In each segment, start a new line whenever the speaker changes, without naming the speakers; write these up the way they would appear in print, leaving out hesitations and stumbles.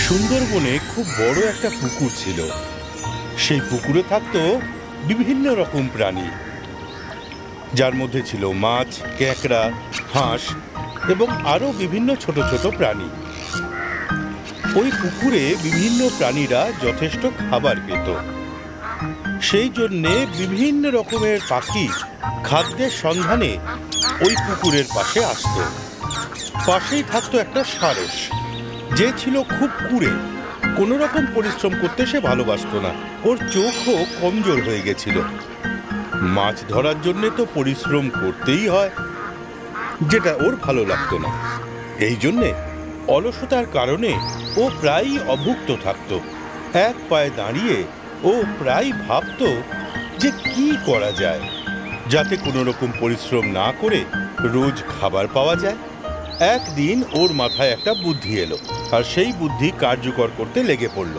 সুন্দরবনে খুব বড় একটা পুকুর ছিল। সেই পুকুরে থাকতো বিভিন্ন রকম প্রাণী, যার মধ্যে ছিল মাছ, ক্যাঁকড়া, হাঁস এবং আরো বিভিন্ন ছোট ছোট প্রাণী। ওই পুকুরে বিভিন্ন প্রাণীরা যথেষ্ট খাবার পেত। সেই জন্যে বিভিন্ন রকমের পাখি খাদ্যের সন্ধানে ওই পুকুরের পাশে আসত। পাশেই থাকতো একটা সারস, যে ছিল খুব কুঁড়ে। কোনো রকম পরিশ্রম করতে সে ভালোবাসত না। ওর চোখও কমজোর হয়ে গেছিল। মাছ ধরার জন্যে তো পরিশ্রম করতেই হয়, যেটা ওর ভালো লাগতো না। এই জন্যে অলসতার কারণে ও প্রায়ই অভুক্ত থাকত। এক পায়ে দাঁড়িয়ে ও প্রায় ভাবত যে কি করা যায় যাতে কোনো রকম পরিশ্রম না করে রোজ খাবার পাওয়া যায়। একদিন ওর মাথায় একটা বুদ্ধি এলো, আর সেই বুদ্ধি কার্যকর করতে লেগে পড়ল।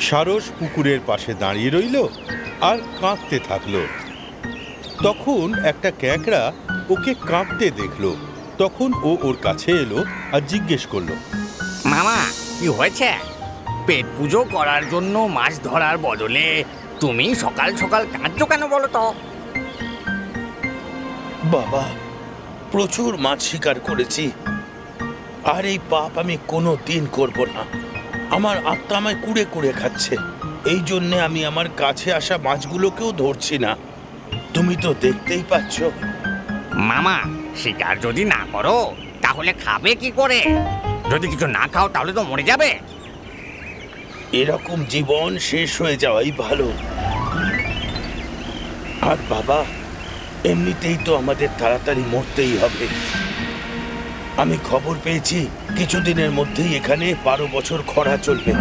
সারস পুকুরের পাশে দাঁড়িয়ে রইল আর কাঁদতে থাকলো। তখন একটা ক্যাঁকড়া ওকে কাঁদতে দেখলো। তখন ও ওর কাছে এলো আর জিজ্ঞেস করলো,
মামা কি হয়েছে? পেট পুজো করার জন্য মাছ ধরার বদলে তুমি সকাল সকাল কাঁদছো কেন বলো তো?
বাবা, প্রচুর মাছ শিকার করেছি, আর এই পাপ আমি কোনো দিন করব না। আমার আত্মা আমায় কুড়ে কুড়ে খাচ্ছে। এই জন্যে আমি আমার কাছে আসা মাছগুলোকেও ধরছি না। তুমি তো দেখতেই পাচ্ছ।
মামা, শিকার যদি না করো তাহলে খাবে কি করে? যদি কিছু না খাও তাহলে তো মরে যাবে।
এরকম জীবন শেষ হয়ে যাওয়াই ভালো। আর বাবা, এমনিতেই তো আমাদের তাড়াতাড়ি মরতেই হবে। আমি খবর পেয়েছি কিছুদিনের মধ্যেই এখানে 12 বছর খরা চলবে।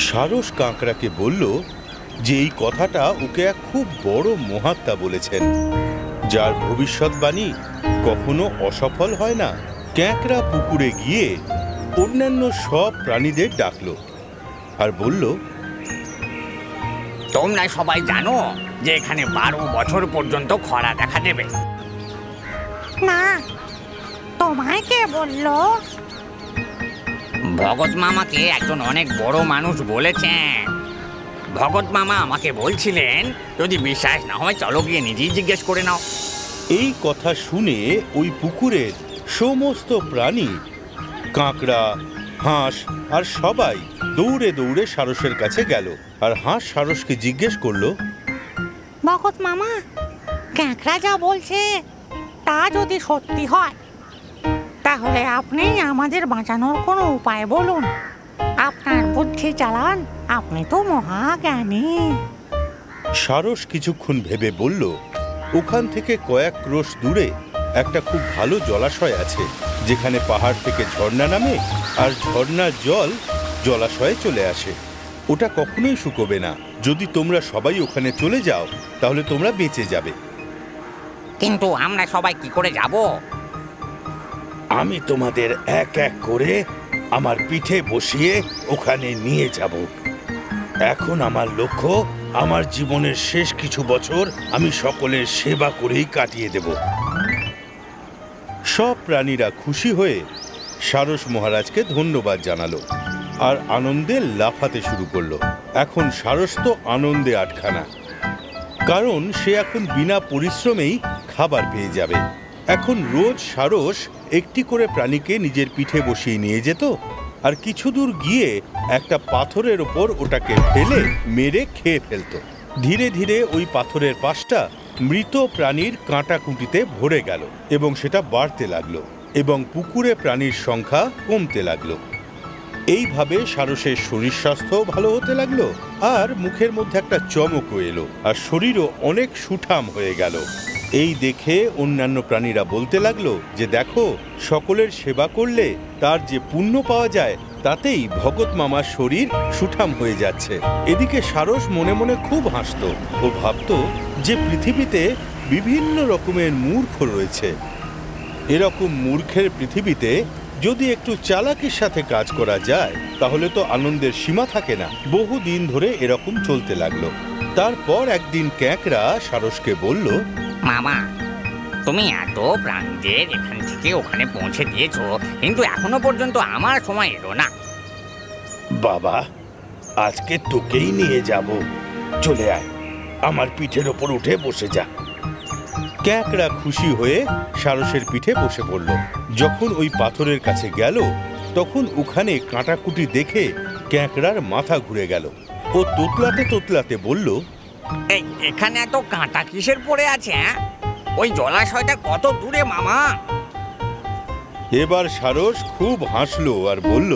সারস কাঁকড়াকে বলল যে এই কথাটা ওকে এক খুব বড় মহাত্মা বলেছেন, যার ভবিষ্যৎবাণী কখনো অসফল হয় না। ক্যাঁকড়া পুকুরে গিয়ে অন্যান্য সব প্রাণীদের ডাকলো আর বলল,
তোমরা সবাই জানো যে এখানে 12 বছর পর্যন্ত খরা দেখা দেবে।
না, তোমায় কে বললো?
ভগৎ মামাকে একজন অনেক বড় মানুষ বলেছেন। ভগৎ মামা আমাকে বলছিলেন, যদি বিশ্বাস না হয় চলো গিয়ে নিজেই জিজ্ঞেস করে নাও।
এই কথা শুনে ওই পুকুরের সমস্ত প্রাণী, কাঁকড়া, হাঁস আর সবাই দৌড়ে দৌড়ে সারসের কাছে গেল। আর হাঁস সারসকে জিজ্ঞেস করলো,
ভগৎ মামা, ক্যাঁকড়া যা বলছে তা যদি সত্যি হয় তাহলে আপনি আমাদের বাঁচানোর কোনো উপায় বলুন। আপনার বুদ্ধি চালান, আপনি তো মহাজ্ঞানী।
সারস কিছুক্ষণ ভেবে বলল, ওখান থেকে কয়েক ক্রোশ দূরে একটা খুব ভালো জলাশয় আছে, যেখানে পাহাড় থেকে ঝর্ণা নামে আর ঝর্ণার জল জলাশয়ে চলে আসে। ওটা কখনোই শুকোবে না। যদি তোমরা সবাই ওখানে চলে যাও তাহলে তোমরা বেঁচে যাবে।
কিন্তু আমরা সবাই কি করে যাব?
আমি তোমাদের এক এক করে আমার পিঠে বসিয়ে ওখানে নিয়ে যাব। এখন আমার লক্ষ্য, আমার জীবনের শেষ কিছু বছর আমি সকলের সেবা করেই কাটিয়ে দেব। সব প্রাণীরা খুশি হয়ে সারস মহারাজকে ধন্যবাদ জানালো আর আনন্দে লাফাতে শুরু করলো। এখন সারস তো আনন্দে আটখানা, কারণ সে এখন বিনা পরিশ্রমেই খাবার পেয়ে যাবে। এখন রোজ সারস একটি করে প্রাণীকে নিজের পিঠে বসিয়ে নিয়ে যেত, আর কিছু দূর গিয়ে একটা পাথরের ওপর ওটাকে ফেলে মেরে খেয়ে ফেলত। ধীরে ধীরে ওই পাথরের পাশটা মৃত প্রাণীর কাঁটাকুটিতে ভরে গেল এবং সেটা বাড়তে লাগলো এবং পুকুরে প্রাণীর সংখ্যা কমতে লাগলো। এইভাবে সারসের শরীর স্বাস্থ্য ভালো হতে লাগলো, আর মুখের মধ্যে একটা চমকও এলো, আর শরীরও অনেক সুঠাম হয়ে গেল। এই দেখে অন্যান্য প্রাণীরা বলতে লাগলো যে দেখো, সকলের সেবা করলে তার যে পুণ্য পাওয়া যায় তাতেই ভগৎ মামার শরীর সুঠাম হয়ে যাচ্ছে। এদিকে সারস মনে মনে খুব হাসত। ও ভাবত যে পৃথিবীতে বিভিন্ন রকমের মূর্খ রয়েছে। এরকম মূর্খের পৃথিবীতে যদি একটু চালাকির সাথে কাজ করা যায় তাহলে তো আনন্দের সীমা থাকে না। বহুদিন ধরে এরকম চলতে লাগলো। তারপর একদিন ক্যাঁকড়া সারসকে বলল,
মামা, তুমি এত প্রাণীদের এখান থেকে সারসকে ওখানে পৌঁছে দিয়েছো, কিন্তু এখনো পর্যন্ত আমার সময় এলো না।
বাবা, আজকে তোকেই নিয়ে যাব। চলে আয়, আমার পিঠের ওপর উঠে বসে যা। ক্যাকড়া খুশি হয়ে সারসের পিঠে বসে পড়ল। যখন ওই পাথরের কাছে গেল, তখন ওখানে কাঁটাকুটি দেখে ক্যাকড়ার মাথা ঘুরে গেল। ও তোতলাতে তোতলাতে বলল,
এই এখানে এত কাঁটা কিসের পড়ে আছে? ওই জলাশয়টা কত দূরে মামা?
এবার সারস খুব হাসলো আর বলল,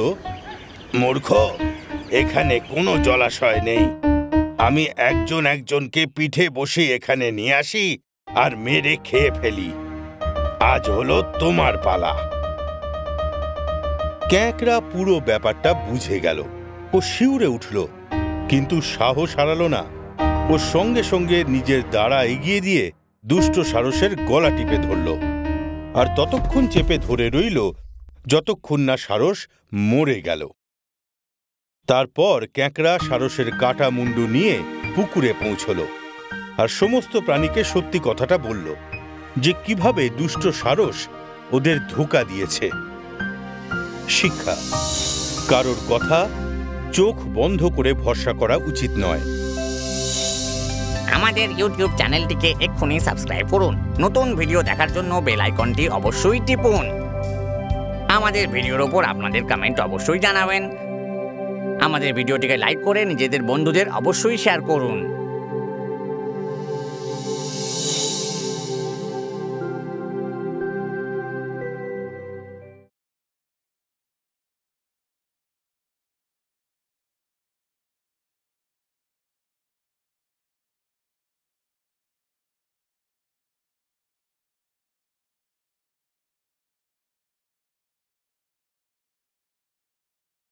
মূর্খ, এখানে কোনো জলাশয় নেই। আমি একজনকে পিঠে বসে এখানে নিয়ে আসি আর মেরে খেয়ে ফেলি। আজ হলো তোমার পালা। ক্যাকড়া পুরো ব্যাপারটা বুঝে গেল। ও শিউরে উঠল, কিন্তু সাহস হারালো না। ও সঙ্গে সঙ্গে নিজের দাঁড়া এগিয়ে দিয়ে দুষ্ট সারসের গলা টিপে ধরল, আর ততক্ষণ চেপে ধরে রইল যতক্ষণ না সারস মরে গেল। তারপর ক্যাকড়া সারসের কাটা মুন্ডু নিয়ে পুকুরে পৌঁছল আর সমস্ত প্রাণীকে সত্যি কথাটা বলল যে কিভাবে দুষ্ট সারস ওদের ধোঁকা দিয়েছে। শিক্ষা: কারোর কথা চোখ বন্ধ করে ভরসা করা উচিত নয়।
আমাদের ইউটিউব চ্যানেলটিকে এক্ষুনি সাবস্ক্রাইব করুন। নতুন ভিডিও দেখার জন্য বেল আইকনটি অবশ্যই টিপুন। আমাদের ভিডিওর ওপর আপনাদের কমেন্ট অবশ্যই জানাবেন। আমাদের ভিডিওটিকে লাইক করে নিজেদের বন্ধুদের অবশ্যই শেয়ার করুন।